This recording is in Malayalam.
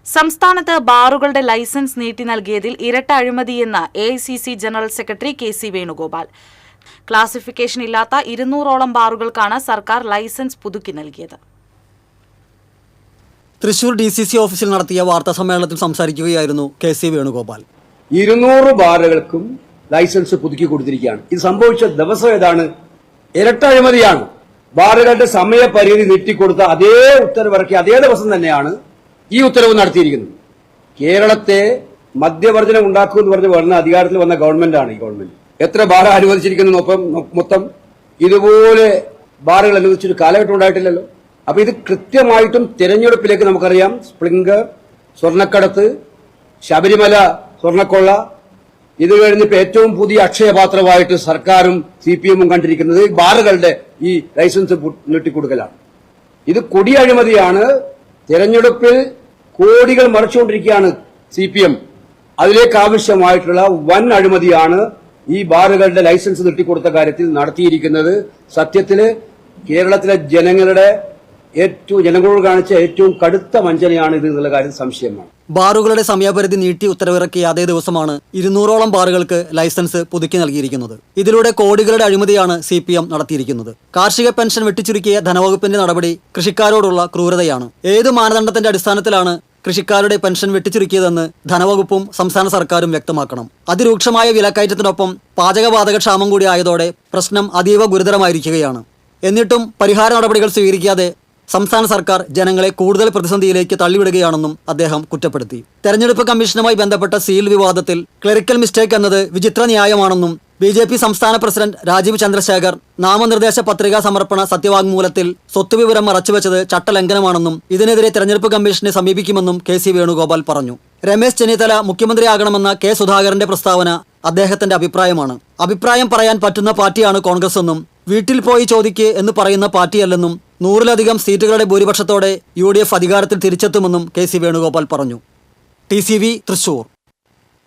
സംസ്ഥാനത്ത് ബാറുകളുടെ ലൈസൻസ് നീട്ടി നൽകിയതിൽ ഇരട്ട അഴിമതിയെന്ന് AICC general secretary KC Venugopal. Classification ഇല്ലാത്ത 200ഓളം ബാറുകൾക്കാണ് സർക്കാർ ലൈസൻസ് പുതുക്കി നൽകിയത്. തൃശൂർ DCC ഓഫീസിൽ നടത്തിയ വാർത്താ സമ്മേളനത്തിൽ സംസാരിക്കുകയായിരുന്നു KC വേണുഗോപാൽ. 200 ബാറുകൾക്കും ലൈസൻസ് പുതുക്കി കൊടുത്തിരിക്കുകയാണ്. ഇത് സംഭവിച്ച ദിവസം ഏതാണ്? ഇരട്ട അഴിമതിയാണ്. ബാറുകളുടെ സമയപരിധി നീട്ടിക്കൊടുത്ത അതേ ഉത്തരവിറക്കിയ അതേ ദിവസം തന്നെയാണ് ഈ ഉത്തരവ് നടത്തിയിരിക്കുന്നത്. കേരളത്തെ മദ്യവർജനം ഉണ്ടാക്കുമെന്ന് പറഞ്ഞ് വരുന്ന അധികാരത്തിൽ വന്ന ഗവൺമെന്റാണ് ഈ ഗവൺമെന്റ്. എത്ര ബാർ അനുവദിച്ചിരിക്കുന്നു മൊത്തം ഇതുപോലെ ബാറുകൾ അനുവദിച്ചൊരു കാലഘട്ടം ഉണ്ടായിട്ടില്ലല്ലോ. അപ്പൊ ഇത് കൃത്യമായിട്ടും തെരഞ്ഞെടുപ്പിലേക്ക് നമുക്കറിയാം. സ്പ്രിംഗ്, സ്വർണ്ണക്കടത്ത്, ശബരിമല സ്വർണ്ണക്കൊള്ള, ഇത് കഴിഞ്ഞിപ്പോ ഏറ്റവും പുതിയ അക്ഷയപാത്രമായിട്ട് സർക്കാരും CPM-ഉം കണ്ടിരിക്കുന്നത് ബാറുകളുടെ ഈ ലൈസൻസ് നീട്ടിക്കൊടുക്കലാണ്. ഇത് കൊടിയ അഴിമതിയാണ്. തെരഞ്ഞെടുപ്പിൽ കോടികൾ മറിച്ചുകൊണ്ടിരിക്കുകയാണ് CPM. അതിലേക്ക് ആവശ്യമായിട്ടുള്ള വൻ അഴിമതിയാണ് ഈ ബാറുകളുടെ ലൈസൻസ് നീട്ടിക്കൊടുത്ത കാര്യത്തിൽ നടത്തിയിരിക്കുന്നത്. സത്യത്തില് കേരളത്തിലെ ജനങ്ങളോട് കാണിച്ച ഏറ്റവും കടുത്ത വഞ്ചനയാണ് ഇത് എന്നുള്ള കാര്യം സംശയമാണ്. ബാറുകളുടെ സമയപരിധി നീട്ടി ഉത്തരവിറക്കിയ അതേ ദിവസമാണ് 200ഓളം ബാറുകൾക്ക് ലൈസൻസ് പുതുക്കി നൽകിയിരിക്കുന്നത്. ഇതിലൂടെ കോടികളുടെ അഴിമതിയാണ് CPM നടത്തിയിരിക്കുന്നത്. കാർഷിക പെൻഷൻ വെട്ടിച്ചുരുക്കിയ ധനവകുപ്പിന്റെ നടപടി കൃഷിക്കാരോടുള്ള ക്രൂരതയാണ്. ഏത് മാനദണ്ഡത്തിന്റെ അടിസ്ഥാനത്തിലാണ് കൃഷിക്കാരുടെ പെൻഷൻ വെട്ടിച്ചുരുക്കിയതെന്ന് ധനവകുപ്പും സംസ്ഥാന സർക്കാരും വ്യക്തമാക്കണം. അതിരൂക്ഷമായ വിലക്കയറ്റത്തിനൊപ്പം പാചകവാതക ക്ഷാമം കൂടി ആയതോടെ പ്രശ്നം അതീവ ഗുരുതരമായിരിക്കുകയാണ്. എന്നിട്ടും പരിഹാര നടപടികൾ സ്വീകരിക്കാതെ സംസ്ഥാന സർക്കാർ ജനങ്ങളെ കൂടുതൽ പ്രതിസന്ധിയിലേക്ക് തള്ളിവിടുകയാണെന്നും അദ്ദേഹം കുറ്റപ്പെടുത്തി. തെരഞ്ഞെടുപ്പ് കമ്മീഷനുമായി ബന്ധപ്പെട്ട സീൽ വിവാദത്തിൽ ക്ലറിക്കൽ മിസ്റ്റേക്ക് എന്നത് വിചിത്ര ന്യായമാണെന്നും BJP സംസ്ഥാന പ്രസിഡന്റ് രാജീവ് ചന്ദ്രശേഖർ നാമനിർദ്ദേശ പത്രികാ സമർപ്പണ സത്യവാങ്മൂലത്തിൽ സ്വത്തുവിവരം മറച്ചുവെച്ചത് ചട്ടലംഘനമാണെന്നും ഇതിനെതിരെ തെരഞ്ഞെടുപ്പ് കമ്മീഷനെ സമീപിക്കുമെന്നും KC വേണുഗോപാൽ പറഞ്ഞു. രമേശ് ചെന്നിത്തല മുഖ്യമന്ത്രിയാകണമെന്ന K. സുധാകരന്റെ പ്രസ്താവന അദ്ദേഹത്തിന്റെ അഭിപ്രായമാണ്. അഭിപ്രായം പറയാൻ പറ്റുന്ന പാർട്ടിയാണ് കോൺഗ്രസ് എന്നും വീട്ടിൽ പോയി ചോദിക്ക് എന്ന് പറയുന്ന പാർട്ടിയല്ലെന്നും 100-ലധികം സീറ്റുകളുടെ ഭൂരിപക്ഷത്തോടെ UDF അധികാരത്തിൽ തിരിച്ചെത്തുമെന്നും KC വേണുഗോപാൽ പറഞ്ഞു. TCV തൃശൂർ.